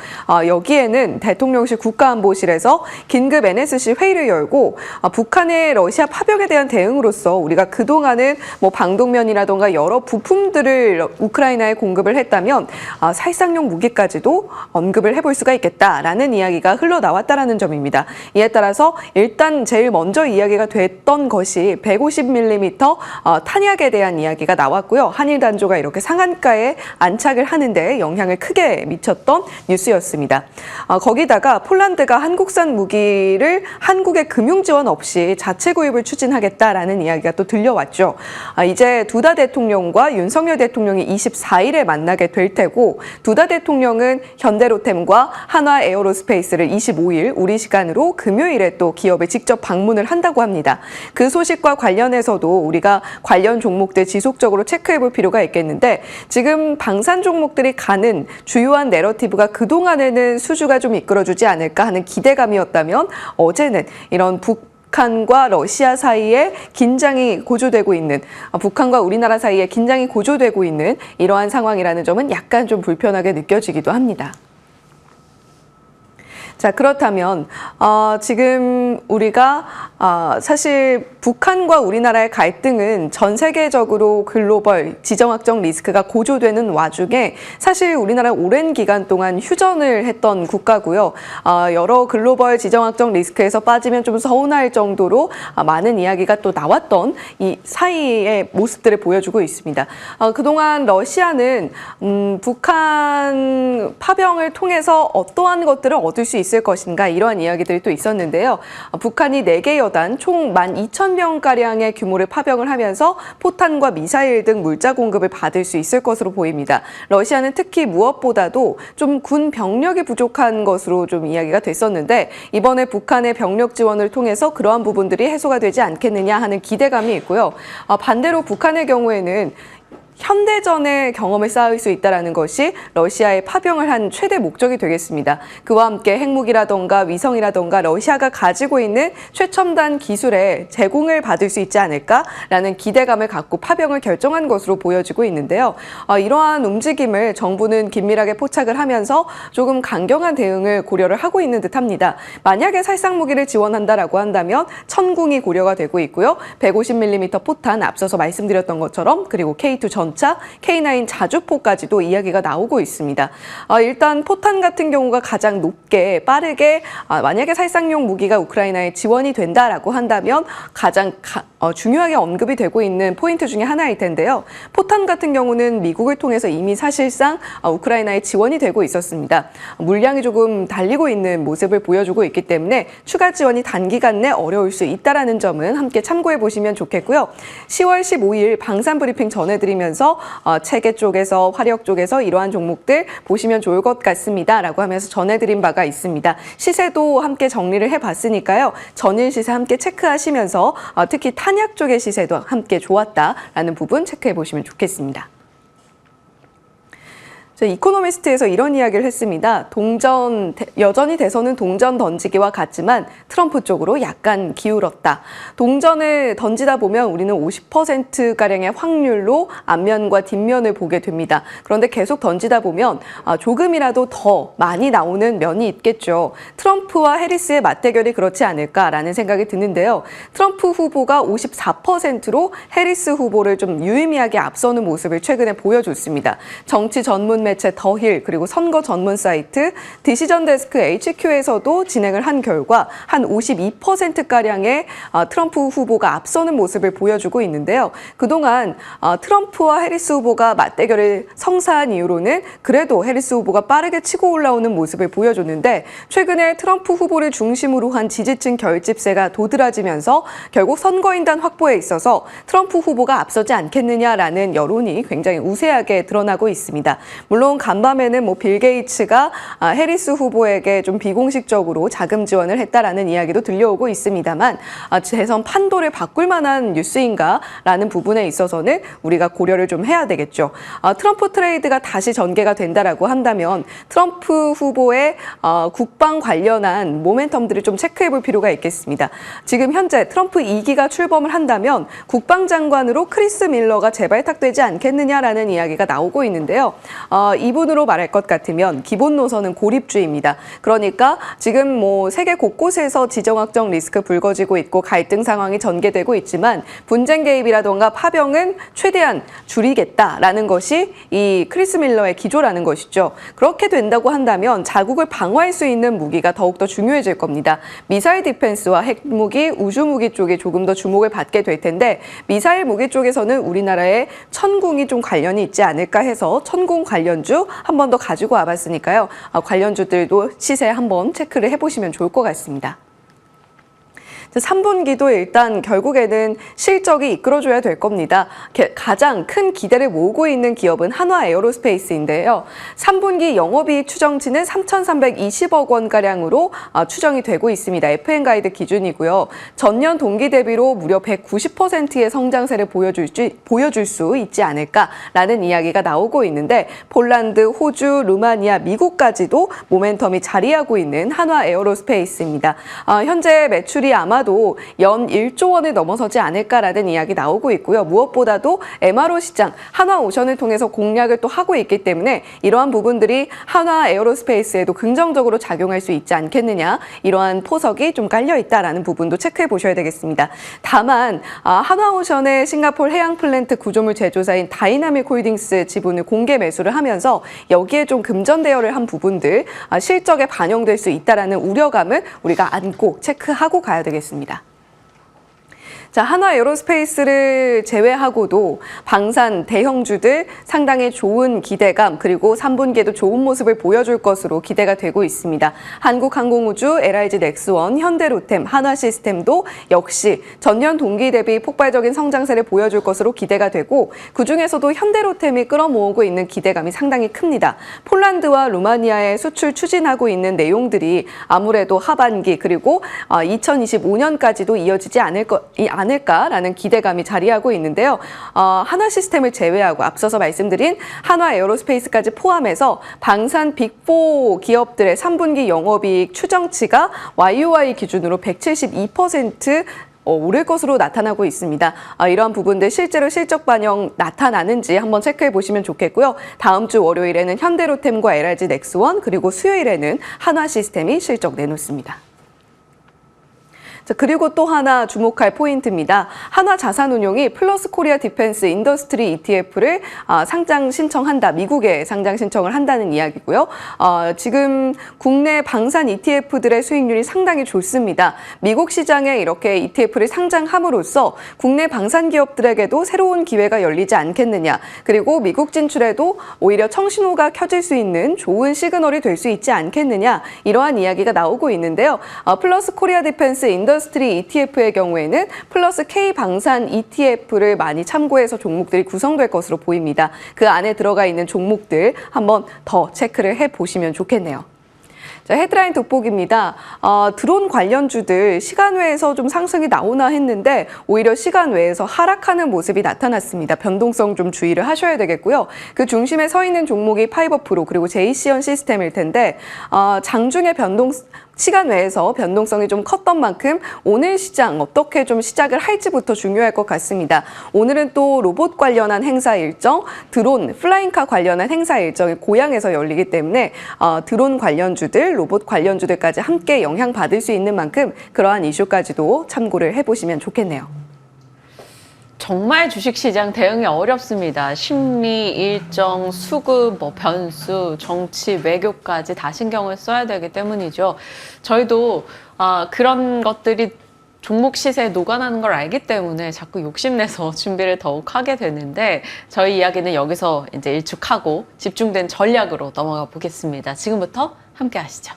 [SPEAKER 2] 여기에는 대통령실 국가안보실에서 긴급 NSC 회의를 열고 북한의 러시아 파병에 대한 대응으로서 우리가 그동안은 뭐 방독면이라던가 여러 부품들을 우크라이나에 공급을 했다면 살상용 무기까지도 언급을 해볼 수가 있겠다라는 이야기가 흘러나왔다라는 점입니다. 이에 따라서 일단 제일 먼저 이야기가 됐던 것이 150mm 탄약에 대한 이야기가 나왔고요. 한일단조가 이렇게 상한가에 안착을 하는데 영향을 크게 미쳤던 뉴스였습니다. 거기다가 폴란드가 한국산 무기를 한국의 금융 지원 없이 자체 구입을 추진하겠다라는 이야기가 또 들려왔죠. 이제 두다 대통령과 윤석열 대통령이 24일에 만나게 될 테고 두다 대통령은 현대로템과 한화 에어로스페이스를 25일 우리 시간으로 금요일에 또 기업에 직접 방문을 한다고 합니다. 그 소식과 관련해서도 우리가 관련 종목들 지속적으로 체크해 볼 필요가 있겠는데 지금 방산 종목들이 가는 주요한 내러티브가 그동안에는 수주가 좀 이끌어주지 않을까 하는 기대감이었다면 어제는 이런 북한과 러시아 사이에 긴장이 고조되고 있는, 북한과 우리나라 사이에 긴장이 고조되고 있는 이러한 상황이라는 점은 약간 좀 불편하게 느껴지기도 합니다. 자, 그렇다면 지금 우리가 사실 북한과 우리나라의 갈등은 전 세계적으로 글로벌 지정학적 리스크가 고조되는 와중에 사실 우리나라 오랜 기간 동안 휴전을 했던 국가고요. 여러 글로벌 지정학적 리스크에서 빠지면 좀 서운할 정도로 많은 이야기가 또 나왔던 이 사이의 모습들을 보여주고 있습니다. 그동안 러시아는 북한 파병을 통해서 어떠한 것들을 얻을 수 있을 것인가 이러한 이야기들이 또 있었는데요. 북한이 4개 여단 총 12,000명가량의 규모를 파병을 하면서 포탄과 미사일 등 물자 공급을 받을 수 있을 것으로 보입니다. 러시아는 특히 무엇보다도 좀 군 병력이 부족한 것으로 좀 이야기가 됐었는데 이번에 북한의 병력 지원을 통해서 그러한 부분들이 해소가 되지 않겠느냐 하는 기대감이 있고요. 반대로 북한의 경우에는 현대전의 경험을 쌓을 수 있다는 것이 러시아의 파병을 한 최대 목적이 되겠습니다. 그와 함께 핵무기라던가 위성이라던가 러시아가 가지고 있는 최첨단 기술에 제공을 받을 수 있지 않을까라는 기대감을 갖고 파병을 결정한 것으로 보여지고 있는데요. 이러한 움직임을 정부는 긴밀하게 포착을 하면서 조금 강경한 대응을 고려를 하고 있는 듯합니다. 만약에 살상무기를 지원한다라고 한다면 천궁이 고려가 되고 있고요. 150mm 포탄 앞서서 말씀드렸던 것처럼 그리고 K2 전차, K9 자주포까지도 이야기가 나오고 있습니다. 일단 포탄 같은 경우가 가장 높게 빠르게 만약에 살상용 무기가 우크라이나에 지원이 된다라고 한다면 가장 중요하게 언급이 되고 있는 포인트 중에 하나일 텐데요. 포탄 같은 경우는 미국을 통해서 이미 사실상 우크라이나에 지원이 되고 있었습니다. 물량이 조금 달리고 있는 모습을 보여주고 있기 때문에 추가 지원이 단기간 내 어려울 수 있다는 점은 함께 참고해 보시면 좋겠고요. 10월 15일 방산 브리핑 전해드리면서 체계 쪽에서 화력 쪽에서 이러한 종목들 보시면 좋을 것 같습니다 라고 하면서 전해드린 바가 있습니다. 시세도 함께 정리를 해봤으니까요. 전일 시세 함께 체크하시면서 특히 탄약 쪽의 시세도 함께 좋았다라는 부분 체크해 보시면 좋겠습니다. 이코노미스트에서 이런 이야기를 했습니다. 여전히 대선은 동전 던지기와 같지만 트럼프 쪽으로 약간 기울었다. 동전을 던지다 보면 우리는 50%가량의 확률로 앞면과 뒷면을 보게 됩니다. 그런데 계속 던지다 보면 조금이라도 더 많이 나오는 면이 있겠죠. 트럼프와 해리스의 맞대결이 그렇지 않을까라는 생각이 드는데요. 트럼프 후보가 54%로 해리스 후보를 좀 유의미하게 앞서는 모습을 최근에 보여줬습니다. 정치 전문 매체 더힐 그리고 선거 전문 사이트 디시전 데스크 HQ에서도 진행을 한 결과 한 52%가량의 트럼프 후보가 앞서는 모습을 보여주고 있는데요. 그동안 트럼프와 해리스 후보가 맞대결을 성사한 이유로는 그래도 해리스 후보가 빠르게 치고 올라오는 모습을 보여줬는데 최근에 트럼프 후보를 중심으로 한 지지층 결집세가 도드라지면서 결국 선거인단 확보에 있어서 트럼프 후보가 앞서지 않겠느냐라는 여론이 굉장히 우세하게 드러나고 있습니다. 물론 간밤에는 빌 게이츠가 해리스 후보에게 좀 비공식적으로 자금 지원을 했다라는 이야기도 들려오고 있습니다만 대선 판도를 바꿀 만한 뉴스인가라는 부분에 있어서는 우리가 고려를 좀 해야 되겠죠. 트럼프 트레이드가 다시 전개가 된다라고 한다면 트럼프 후보의 국방 관련한 모멘텀들을 좀 체크해 볼 필요가 있겠습니다. 지금 현재 트럼프 2기가 출범을 한다면 국방장관으로 크리스 밀러가 재발탁되지 않겠느냐라는 이야기가 나오고 있는데요. 이분으로 말할 것 같으면 기본 노선은 고립주의입니다. 그러니까 지금 세계 곳곳에서 지정학적 리스크 불거지고 있고 갈등 상황이 전개되고 있지만 분쟁 개입이라던가 파병은 최대한 줄이겠다라는 것이 이 크리스 밀러의 기조라는 것이죠. 그렇게 된다고 한다면 자국을 방어할 수 있는 무기가 더욱더 중요해질 겁니다. 미사일 디펜스와 핵무기, 우주무기 쪽에 조금 더 주목을 받게 될 텐데 미사일 무기 쪽에서는 우리나라의 천궁이 좀 관련이 있지 않을까 해서 천궁 관련주 한 번 더 가지고 와봤으니까요. 관련주들도 시세 한번 체크를 해보시면 좋을 것 같습니다. 3분기도 일단 결국에는 실적이 이끌어줘야 될 겁니다. 가장 큰 기대를 모으고 있는 기업은 한화 에어로스페이스인데요. 3분기 영업이익 추정치는 3,320억 원가량으로 추정이 되고 있습니다. FN 가이드 기준이고요. 전년 동기 대비로 무려 190%의 성장세를 보여줄 수 있지 않을까라는 이야기가 나오고 있는데 폴란드, 호주, 루마니아, 미국까지도 모멘텀이 자리하고 있는 한화 에어로스페이스입니다. 현재 매출이 아마 아마도 연 1조 원을 넘어서지 않을까라는 이야기 나오고 있고요. 무엇보다도 MRO 시장, 한화오션을 통해서 공략을 또 하고 있기 때문에 이러한 부분들이 한화 에어로스페이스에도 긍정적으로 작용할 수 있지 않겠느냐, 이러한 포석이 좀 깔려 있다라는 부분도 체크해 보셔야 되겠습니다. 다만 한화오션의 싱가포르 해양 플랜트 구조물 제조사인 다이나믹 홀딩스 지분을 공개 매수를 하면서 여기에 좀 금전 대여를 한 부분들 실적에 반영될 수 있다라는 우려감을 우리가 안고 체크하고 가야 되겠습니다. 자, 한화 에어로스페이스를 제외하고도 방산 대형주들 상당히 좋은 기대감, 그리고 3분기에도 좋은 모습을 보여줄 것으로 기대가 되고 있습니다. 한국항공우주, LIG 넥스원, 현대로템, 한화시스템도 역시 전년 동기 대비 폭발적인 성장세를 보여줄 것으로 기대가 되고, 그중에서도 현대로템이 끌어모으고 있는 기대감이 상당히 큽니다. 폴란드와 루마니아에 수출 추진하고 있는 내용들이 아무래도 하반기 그리고 2025년까지도 이어지지 않을까라는 기대감이 자리하고 있는데요. 한화 시스템을 제외하고 앞서서 말씀드린 한화 에어로스페이스까지 포함해서 방산 빅4 기업들의 3분기 영업이익 추정치가 YOY 기준으로 172% 오를 것으로 나타나고 있습니다. 이러한 부분들 실제로 실적 반영 나타나는지 한번 체크해 보시면 좋겠고요. 다음 주 월요일에는 현대로템과 LIG 넥스원, 그리고 수요일에는 한화 시스템이 실적 내놓습니다. 자, 그리고 또 하나 주목할 포인트입니다. 한화자산운용이 플러스 코리아 디펜스 인더스트리 ETF를 상장 신청한다. 미국에 상장 신청을 한다는 이야기고요. 지금 국내 방산 ETF들의 수익률이 상당히 좋습니다. 미국 시장에 이렇게 ETF를 상장함으로써 국내 방산 기업들에게도 새로운 기회가 열리지 않겠느냐. 그리고 미국 진출에도 오히려 청신호가 켜질 수 있는 좋은 시그널이 될 수 있지 않겠느냐. 이러한 이야기가 나오고 있는데요. 플러스 코리아 디펜스 인더스트리 ETF의 경우에는 플러스 K 방산 ETF를 많이 참고해서 종목들이 구성될 것으로 보입니다. 그 안에 들어가 있는 종목들 한번 더 체크를 해보시면 좋겠네요. 자, 헤드라인 돋보기입니다. 드론 관련주들 시간 외에서 좀 상승이 나오나 했는데 오히려 시간 외에서 하락하는 모습이 나타났습니다. 변동성 좀 주의를 하셔야 되겠고요. 그 중심에 서 있는 종목이 파이버프로 그리고 JC현 시스템일 텐데 장중에 시간 외에서 변동성이 좀 컸던 만큼 오늘 시장 어떻게 좀 시작을 할지부터 중요할 것 같습니다. 오늘은 또 로봇 관련한 행사 일정, 드론, 플라잉카 관련한 행사 일정이 고향에서 열리기 때문에 드론 관련주들, 로봇 관련주들까지 함께 영향받을 수 있는 만큼 그러한 이슈까지도 참고를 해보시면 좋겠네요.
[SPEAKER 1] 정말 주식시장 대응이 어렵습니다. 심리, 일정, 수급, 변수, 정치, 외교까지 다 신경을 써야 되기 때문이죠. 저희도 그런 것들이 종목 시세에 녹아나는 걸 알기 때문에 자꾸 욕심내서 준비를 더욱 하게 되는데 저희 이야기는 여기서 이제 일축하고 집중된 전략으로 넘어가 보겠습니다. 지금부터 함께 하시죠.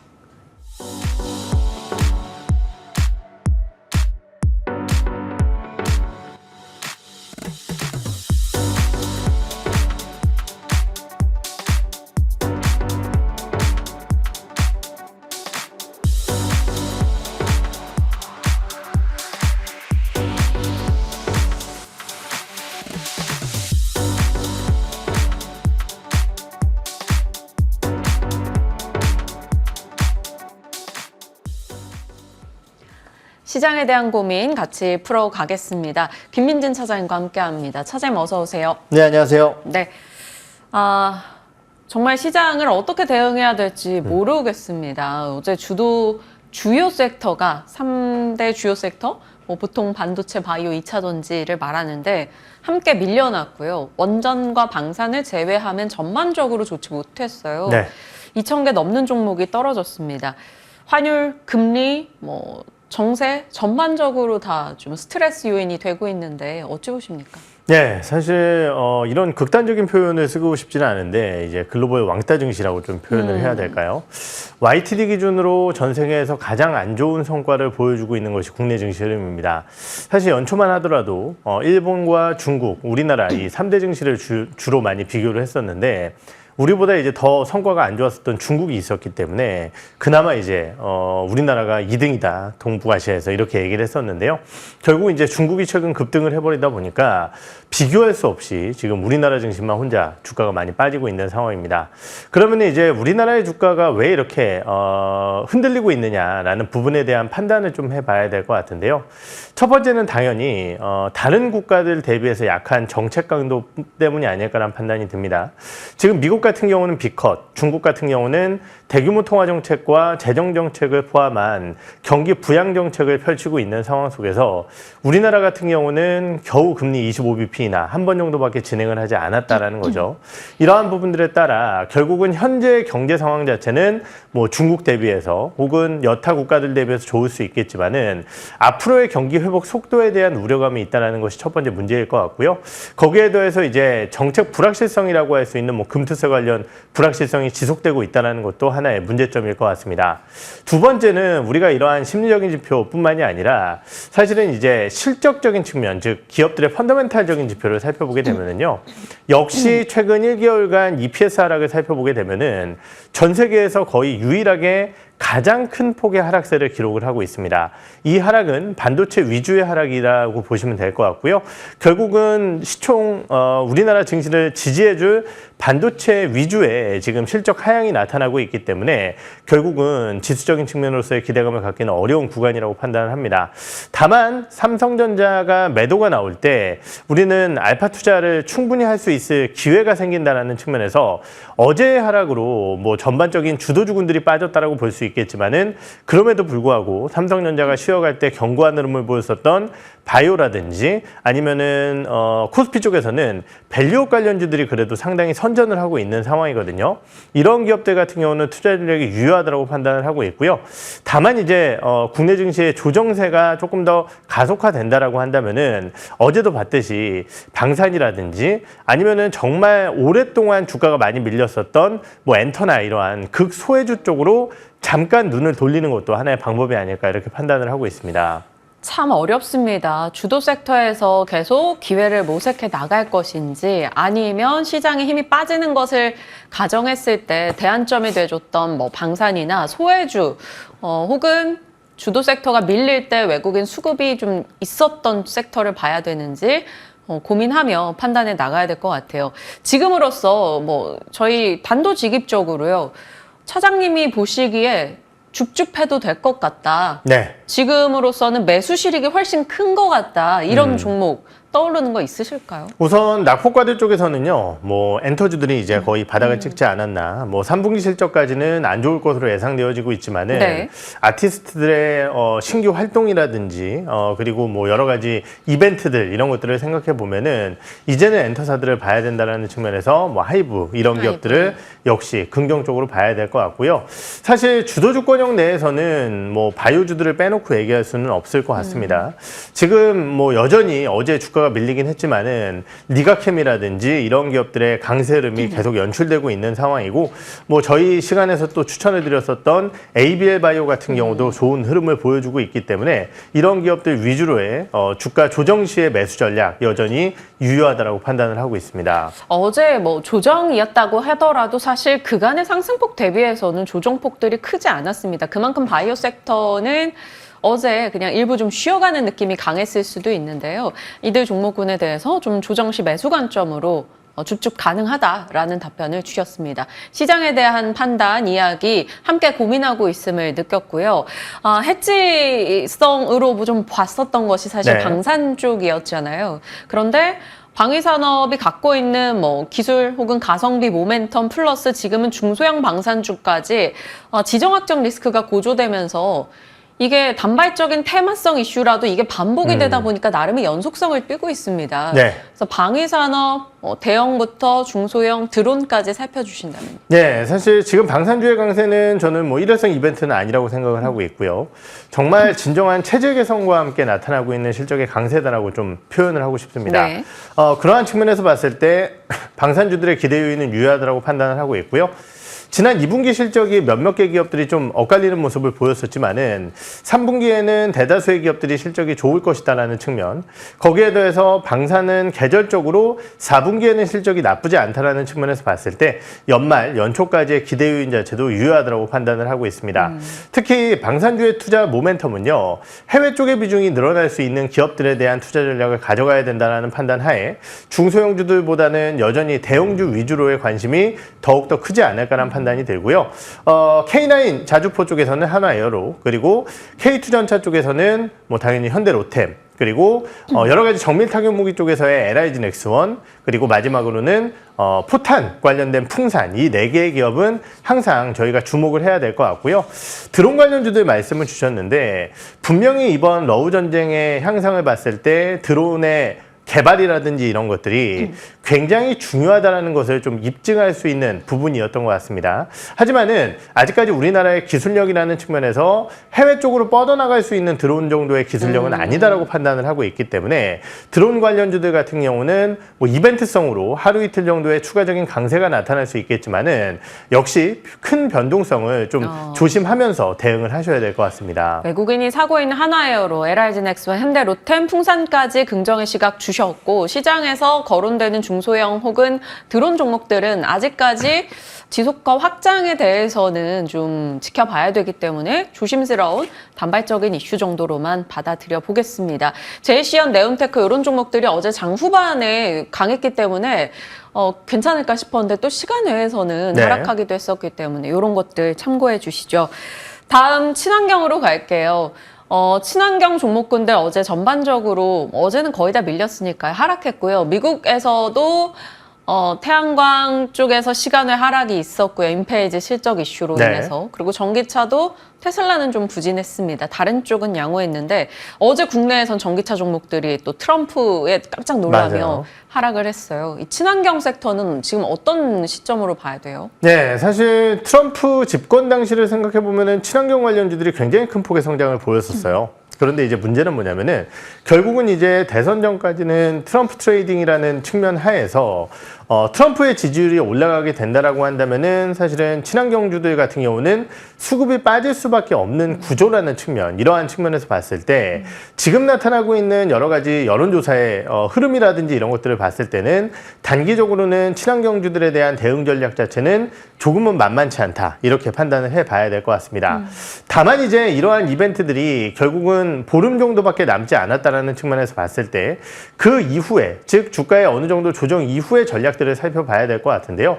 [SPEAKER 1] 시장에 대한 고민 같이 풀어가겠습니다. 김민진 차장님과 함께합니다. 차장님 어서 오세요.
[SPEAKER 3] 네, 안녕하세요.
[SPEAKER 1] 네, 정말 시장을 어떻게 대응해야 될지 모르겠습니다. 어제 주요 섹터가 3대 주요 섹터, 보통 반도체, 바이오, 2차 전지를 말하는데 함께 밀려났고요. 원전과 방산을 제외하면 전반적으로 좋지 못했어요.
[SPEAKER 3] 네.
[SPEAKER 1] 2,000개 넘는 종목이 떨어졌습니다. 환율, 금리, 정세 전반적으로 다 좀 스트레스 요인이 되고 있는데 어찌 보십니까?
[SPEAKER 3] 네, 사실 이런 극단적인 표현을 쓰고 싶지는 않은데 이제 글로벌 왕따 증시라고 좀 표현을 해야 될까요? YTD 기준으로 전 세계에서 가장 안 좋은 성과를 보여주고 있는 것이 국내 증시 흐름입니다. 사실 연초만 하더라도 일본과 중국, 우리나라 이 3대 증시를 주로 많이 비교를 했었는데 우리보다 이제 더 성과가 안 좋았었던 중국이 있었기 때문에 그나마 이제 우리나라가 2등이다 동북아시아에서 이렇게 얘기를 했었는데요. 결국 이제 중국이 최근 급등을 해버리다 보니까 비교할 수 없이 지금 우리나라 증시만 혼자 주가가 많이 빠지고 있는 상황입니다. 그러면 이제 우리나라의 주가가 왜 이렇게 흔들리고 있느냐라는 부분에 대한 판단을 좀 해봐야 될 것 같은데요. 첫 번째는 당연히 다른 국가들 대비해서 약한 정책 강도 때문이 아닐까라는 판단이 듭니다. 지금 미국 같은 경우는 B컷, 중국 같은 경우는 대규모 통화 정책과 재정 정책을 포함한 경기 부양 정책을 펼치고 있는 상황 속에서 우리나라 같은 경우는 겨우 금리 25bp나 한 번 정도밖에 진행을 하지 않았다라는 거죠. 이러한 부분들에 따라 결국은 현재 경제 상황 자체는 뭐 중국 대비해서 혹은 여타 국가들 대비해서 좋을 수 있겠지만은 앞으로의 경기 회복 속도에 대한 우려감이 있다는 것이 첫 번째 문제일 것 같고요. 거기에 더해서 이제 정책 불확실성이라고 할 수 있는 뭐 금투세 관련 불확실성이 지속되고 있다는 것도 하나의 문제점일 것 같습니다. 두 번째는 우리가 이러한 심리적인 지표뿐만이 아니라 사실은 이제 실적적인 측면, 즉 기업들의 펀더멘탈적인 지표를 살펴보게 되면은요. 역시 최근 1개월간 EPS 하락을 살펴보게 되면은 전 세계에서 거의 유일하게 가장 큰 폭의 하락세를 기록을 하고 있습니다. 이 하락은 반도체 위주의 하락이라고 보시면 될 것 같고요. 결국은 시총 우리나라 증시를 지지해줄 반도체 위주의 지금 실적 하향이 나타나고 있기 때문에 결국은 지수적인 측면으로서의 기대감을 갖기는 어려운 구간이라고 판단을 합니다. 다만 삼성전자가 매도가 나올 때 우리는 알파 투자를 충분히 할 수 있을 기회가 생긴다는 측면에서 어제의 하락으로 뭐 전반적인 주도주군들이 빠졌다라고 볼 수 있겠지만은 그럼에도 불구하고 삼성전자가 쉬어갈 때 견고한 흐름을 보였었던 바이오라든지 아니면은 코스피 쪽에서는 밸류업 관련주들이 그래도 상당히 선전을 하고 있는 상황이거든요. 이런 기업들 같은 경우는 투자 전략이 유효하다고 판단을 하고 있고요. 다만 이제 국내 증시의 조정세가 조금 더 가속화된다라고 한다면은 어제도 봤듯이 방산이라든지 아니면은 정말 오랫동안 주가가 많이 밀렸었던 뭐 엔터나 이러한 극소외주 쪽으로 잠깐 눈을 돌리는 것도 하나의 방법이 아닐까 이렇게 판단을 하고 있습니다.
[SPEAKER 1] 참 어렵습니다. 주도 섹터에서 계속 기회를 모색해 나갈 것인지 아니면 시장에 힘이 빠지는 것을 가정했을 때 대안점이 돼줬던 뭐 방산이나 소외주 혹은 주도 섹터가 밀릴 때 외국인 수급이 좀 있었던 섹터를 봐야 되는지 고민하며 판단해 나가야 될 것 같아요. 지금으로서 뭐 저희 단도직입적으로요. 차장님이 보시기에 줍줍해도 될 것 같다.
[SPEAKER 3] 네.
[SPEAKER 1] 지금으로서는 매수 실익이 훨씬 큰 것 같다. 이런 종목 떠오르는 거 있으실까요?
[SPEAKER 3] 우선 낙폭과들 쪽에서는요, 뭐 엔터주들이 이제 거의 바닥을 찍지 않았나, 뭐 3분기 실적까지는 안 좋을 것으로 예상되어지고 있지만은
[SPEAKER 1] 네.
[SPEAKER 3] 아티스트들의 신규 활동이라든지 그리고 뭐 여러 가지 이벤트들 이런 것들을 생각해 보면은 이제는 엔터사들을 봐야 된다라는 측면에서 뭐 하이브 이런 기업들을 역시 긍정적으로 봐야 될 것 같고요. 사실 주도주권형 내에서는 뭐 바이오주들을 빼놓고 얘기할 수는 없을 것 같습니다. 지금 뭐 여전히 어제 주가가 밀리긴 했지만은 리가캠이라든지 이런 기업들의 강세 흐름이 계속 연출되고 있는 상황이고 뭐 저희 시간에서 또 추천을 드렸었던 ABL 바이오 같은 경우도 좋은 흐름을 보여주고 있기 때문에 이런 기업들 위주로의 주가 조정 시의 매수 전략 여전히 유효하다라고 판단을 하고 있습니다.
[SPEAKER 1] 어제 뭐 조정이었다고 하더라도 사실 그간의 상승폭 대비해서는 조정폭들이 크지 않았습니다. 그만큼 바이오 섹터는 어제 그냥 일부 좀 쉬어가는 느낌이 강했을 수도 있는데요. 이들 종목군에 대해서 좀 조정 시 매수 관점으로 줍줍 가능하다라는 답변을 주셨습니다. 시장에 대한 판단, 이야기 함께 고민하고 있음을 느꼈고요. 해지성으로 좀 봤었던 것이 사실
[SPEAKER 3] 네.
[SPEAKER 1] 방산 쪽이었잖아요. 그런데 방위산업이 갖고 있는 뭐 기술 혹은 가성비 모멘텀 플러스 지금은 중소형 방산주까지 지정학적 리스크가 고조되면서 이게 단발적인 테마성 이슈라도 이게 반복이 되다 보니까 나름의 연속성을 띠고 있습니다.
[SPEAKER 3] 네.
[SPEAKER 1] 그래서 방위산업 대형부터 중소형 드론까지 살펴주신다면.
[SPEAKER 3] 네, 사실 지금 방산주의 강세는 저는 뭐 일회성 이벤트는 아니라고 생각을 하고 있고요. 정말 진정한 체질 개선과 함께 나타나고 있는 실적의 강세다라고 좀 표현을 하고 싶습니다.
[SPEAKER 1] 네.
[SPEAKER 3] 그러한 측면에서 봤을 때 방산주들의 기대 요인은 유효하다고 판단을 하고 있고요. 지난 2분기 실적이 몇몇 개 기업들이 좀 엇갈리는 모습을 보였었지만은 3분기에는 대다수의 기업들이 실적이 좋을 것이다라는 측면, 거기에 더해서 방사는 계절적으로 4분기에는 실적이 나쁘지 않다라는 측면에서 봤을 때 연말, 연초까지의 기대 요인 자체도 유효하다고 판단을 하고 있습니다. 특히 방산주의 투자 모멘텀은요, 해외 쪽의 비중이 늘어날 수 있는 기업들에 대한 투자 전략을 가져가야 된다는 판단 하에 중소형주들보다는 여전히 대형주 위주로의 관심이 더욱더 크지 않을까라는 판단이 들고요. K9 자주포 쪽에서는 한화에어로, 그리고 K2전차 쪽에서는 뭐 당연히 현대로템, 그리고 여러 가지 정밀 타격 무기 쪽에서의 LIG 넥스원, 그리고 마지막으로는 포탄 관련된 풍산, 이 4개의 기업은 항상 저희가 주목을 해야 될 것 같고요. 드론 관련주들 말씀을 주셨는데 분명히 이번 러우 전쟁의 향상을 봤을 때 드론의 개발이라든지 이런 것들이 굉장히 중요하다는 것을 좀 입증할 수 있는 부분이었던 것 같습니다. 하지만은 아직까지 우리나라의 기술력이라는 측면에서 해외 쪽으로 뻗어나갈 수 있는 드론 정도의 기술력은 아니다라고 판단을 하고 있기 때문에 드론 관련주들 같은 경우는 뭐 이벤트성으로 하루 이틀 정도의 추가적인 강세가 나타날 수 있겠지만은 역시 큰 변동성을 좀 조심하면서 대응을 하셔야 될 것 같습니다.
[SPEAKER 1] 외국인이 사고 있는 한화에어로, LIG 넥스와 현대로템, 풍산까지 긍정의 시각 주셨고, 시장에서 거론되는 중소형 혹은 드론 종목들은 아직까지 지속과 확장에 대해서는 좀 지켜봐야 되기 때문에 조심스러운 단발적인 이슈 정도로만 받아들여 보겠습니다. 제이시언, 네온테크 이런 종목들이 어제 장 후반에 강했기 때문에 괜찮을까 싶었는데 또 시간 외에서는
[SPEAKER 3] 네.
[SPEAKER 1] 하락하기도 했었기 때문에 이런 것들 참고해 주시죠. 다음 친환경으로 갈게요. 친환경 종목군들 어제 전반적으로, 어제는 거의 다 밀렸으니까요, 하락했고요. 미국에서도 태양광 쪽에서 시간외 하락이 있었고요. 인페이지 실적 이슈로
[SPEAKER 3] 네.
[SPEAKER 1] 인해서. 그리고 전기차도 테슬라는 좀 부진했습니다. 다른 쪽은 양호했는데 어제 국내에선 전기차 종목들이 또 트럼프에 깜짝 놀라며
[SPEAKER 3] 맞아요.
[SPEAKER 1] 하락을 했어요. 이 친환경 섹터는 지금 어떤 시점으로 봐야 돼요?
[SPEAKER 3] 네, 사실 트럼프 집권 당시를 생각해 보면은 친환경 관련주들이 굉장히 큰 폭의 성장을 보였었어요. 그런데 이제 문제는 뭐냐면은 결국은 이제 대선 전까지는 트럼프 트레이딩이라는 측면 하에서 트럼프의 지지율이 올라가게 된다라고 한다면은 사실은 친환경주들 같은 경우는 수급이 빠질 수밖에 없는 구조라는 측면, 이러한 측면에서 봤을 때 지금 나타나고 있는 여러 가지 여론조사의 흐름이라든지 이런 것들을 봤을 때는 단기적으로는 친환경주들에 대한 대응 전략 자체는 조금은 만만치 않다, 이렇게 판단을 해봐야 될 것 같습니다. 다만 이제 이러한 이벤트들이 결국은 보름 정도밖에 남지 않았다라는 측면에서 봤을 때 그 이후에, 즉 주가의 어느 정도 조정 이후의 전략들을 살펴봐야 될 것 같은데요.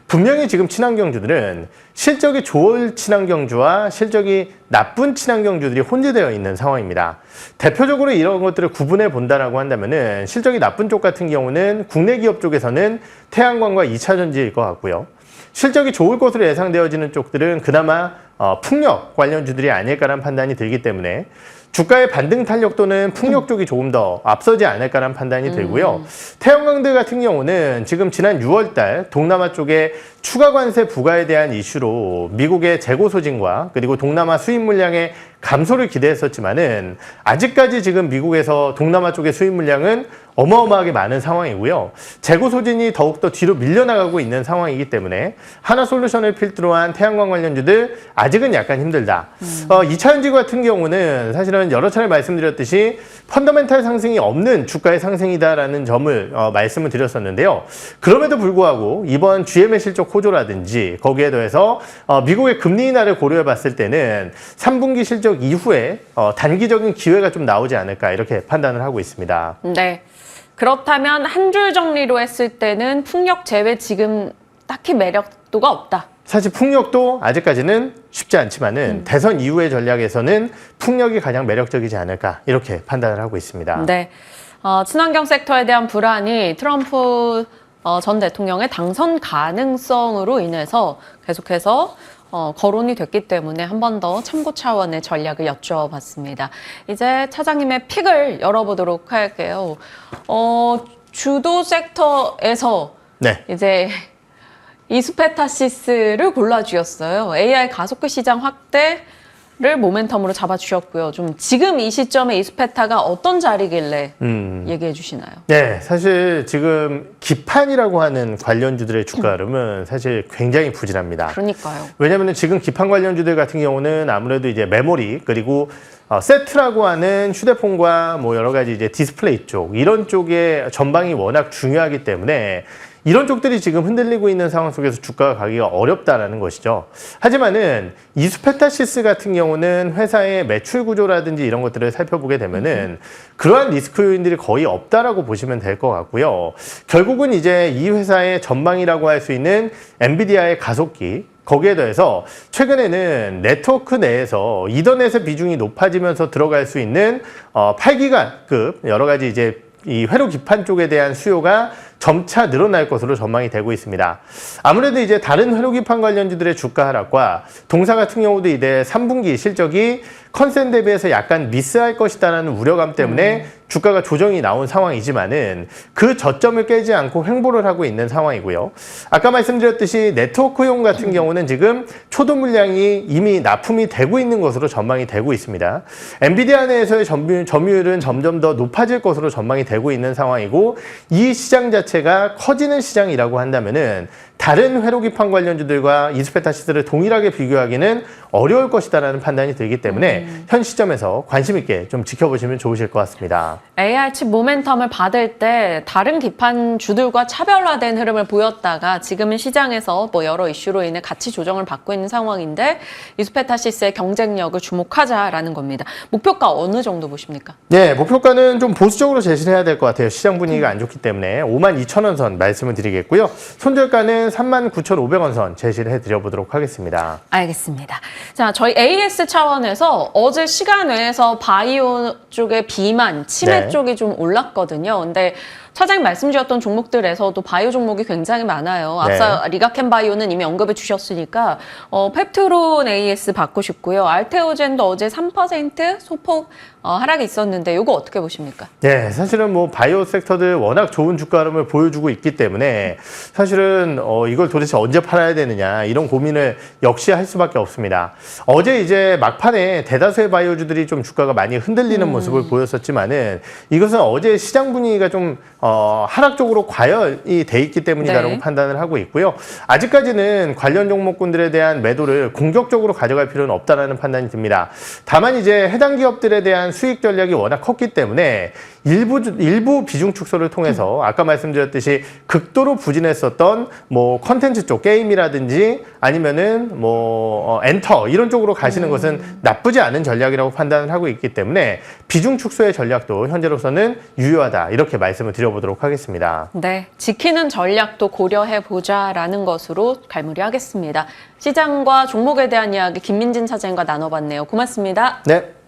[SPEAKER 3] 분명히 지금 친환경주들은 실적이 좋을 친환경주와 실적이 나쁜 친환경주들이 혼재되어 있는 상황입니다. 대표적으로 이런 것들을 구분해 본다라고 한다면은 실적이 나쁜 쪽 같은 경우는 국내 기업 쪽에서는 태양광과 2차전지일 것 같고요. 실적이 좋을 것으로 예상되어지는 쪽들은 그나마 풍력 관련주들이 아닐까라는 판단이 들기 때문에 주가의 반등 탄력도는 풍력 쪽이 조금 더 앞서지 않을까라는 판단이 들고요. 태양광들 같은 경우는 지금 지난 6월 달 동남아 쪽에 추가 관세 부과에 대한 이슈로 미국의 재고 소진과 그리고 동남아 수입 물량의 감소를 기대했었지만은 아직까지 지금 미국에서 동남아 쪽의 수입 물량은 어마어마하게 많은 상황이고요. 재고 소진이 더욱더 뒤로 밀려나가고 있는 상황이기 때문에 하나솔루션을 필두로 한 태양광 관련주들 아직은 약간 힘들다. 2차전지 같은 경우는 사실은 여러 차례 말씀드렸듯이 펀더멘탈 상승이 없는 주가의 상승이다라는 점을 말씀을 드렸었는데요. 그럼에도 불구하고 이번 GM의 실적 호조라든지 거기에 더해서 미국의 금리 인하를 고려해 봤을 때는 3분기 실적 이후에 단기적인 기회가 좀 나오지 않을까, 이렇게 판단을 하고 있습니다.
[SPEAKER 1] 네. 그렇다면 한 줄 정리로 했을 때는 풍력 제외 지금 딱히 매력도가 없다.
[SPEAKER 3] 사실 풍력도 아직까지는 쉽지 않지만은 대선 이후의 전략에서는 풍력이 가장 매력적이지 않을까, 이렇게 판단을 하고 있습니다.
[SPEAKER 1] 네. 친환경 섹터에 대한 불안이 트럼프 전 대통령의 당선 가능성으로 인해서 계속해서 거론이 됐기 때문에 한 번 더 참고 차원의 전략을 여쭤봤습니다. 이제 차장님의 픽을 열어보도록 할게요. 주도 섹터에서
[SPEAKER 3] 네.
[SPEAKER 1] 이제 이수페타시스를 골라주셨어요. AI 가속화 시장 확대, 를 모멘텀으로 잡아주셨고요. 좀 지금 이 시점에 이스페타가 어떤 자리길래 얘기해 주시나요?
[SPEAKER 3] 네, 사실 지금 기판이라고 하는 관련주들의 주가 흐름은 사실 굉장히 부진합니다.
[SPEAKER 1] 그러니까요.
[SPEAKER 3] 왜냐하면 지금 기판 관련주들 같은 경우는 아무래도 이제 메모리 그리고 세트라고 하는 휴대폰과 뭐 여러 가지 이제 디스플레이 쪽 이런 쪽의 전방이 워낙 중요하기 때문에 이런 쪽들이 지금 흔들리고 있는 상황 속에서 주가가 가기가 어렵다라는 것이죠. 하지만은 이스페타시스 같은 경우는 회사의 매출 구조라든지 이런 것들을 살펴보게 되면은 그러한 리스크 요인들이 거의 없다라고 보시면 될 것 같고요. 결국은 이제 이 회사의 전방이라고 할 수 있는 엔비디아의 가속기 거기에 더해서 최근에는 네트워크 내에서 이더넷의 비중이 높아지면서 들어갈 수 있는 8기가급 여러 가지 이제 이 회로 기판 쪽에 대한 수요가 점차 늘어날 것으로 전망이 되고 있습니다. 아무래도 이제 다른 회로 기판 관련주들의 주가 하락과 동사 같은 경우도 이제 3분기 실적이 컨센 대비해서 약간 미스할 것이다라는 우려감 때문에 주가가 조정이 나온 상황이지만은 그 저점을 깨지 않고 횡보를 하고 있는 상황이고요. 아까 말씀드렸듯이 네트워크용 같은 경우는 지금 초도 물량이 이미 납품이 되고 있는 것으로 전망이 되고 있습니다. 엔비디아 내에서의 점유율은 점점 더 높아질 것으로 전망이 되고 있는 상황이고 이 시장 자체가 커지는 시장이라고 한다면은 다른 회로기판 관련주들과 이스페타시스를 동일하게 비교하기는 어려울 것이다라는 판단이 들기 때문에 현 시점에서 관심 있게 좀 지켜보시면 좋으실 것 같습니다.
[SPEAKER 1] AI 칩 모멘텀을 받을 때 다른 기판주들과 차별화된 흐름을 보였다가 지금은 시장에서 뭐 여러 이슈로 인해 가치 조정을 받고 있는 상황인데 이스페타시스의 경쟁력을 주목하자라는 겁니다. 목표가 어느 정도 보십니까?
[SPEAKER 3] 네, 목표가는 좀 보수적으로 제시를 해야 될 것 같아요. 시장 분위기가 안 좋기 때문에 52,000원 선 말씀을 드리겠고요. 손절가는 39,500원 선 제시를 해드려보도록 하겠습니다.
[SPEAKER 1] 알겠습니다. 자, 저희 AS 차원에서 어제 시간 외에서 바이오 쪽의 비만, 치매
[SPEAKER 3] 네.
[SPEAKER 1] 쪽이 좀 올랐거든요. 근데 차장님 말씀 주셨던 종목들에서도 바이오 종목이 굉장히 많아요. 앞서 리가켄 바이오는 이미 언급해 주셨으니까 펩트론 AS 받고 싶고요. 알테오젠도 어제 3% 소폭 하락이 있었는데 이거 어떻게 보십니까?
[SPEAKER 3] 네, 사실은 뭐 바이오 섹터들 워낙 좋은 주가 흐름을 보여주고 있기 때문에 사실은 이걸 도대체 언제 팔아야 되느냐 이런 고민을 역시 할 수밖에 없습니다. 어제 이제 막판에 대다수의 바이오주들이 좀 주가가 많이 흔들리는 모습을 보였었지만은 이것은 어제 시장 분위기가 좀 하락적으로 과열이 돼 있기 때문이다라고
[SPEAKER 1] 네.
[SPEAKER 3] 판단을 하고 있고요. 아직까지는 관련 종목군들에 대한 매도를 공격적으로 가져갈 필요는 없다라는 판단이 듭니다. 다만 이제 해당 기업들에 대한 수익 전략이 워낙 컸기 때문에 일부 비중 축소를 통해서 아까 말씀드렸듯이 극도로 부진했었던 뭐 컨텐츠 쪽 게임이라든지 아니면은 뭐 엔터 이런 쪽으로 가시는 것은 나쁘지 않은 전략이라고 판단을 하고 있기 때문에 비중 축소의 전략도 현재로서는 유효하다 이렇게 말씀을 드려보도록 하겠습니다.
[SPEAKER 1] 네, 지키는 전략도 고려해 보자라는 것으로 갈무리하겠습니다. 시장과 종목에 대한 이야기 김민진 차장과 나눠봤네요. 고맙습니다.
[SPEAKER 3] 네.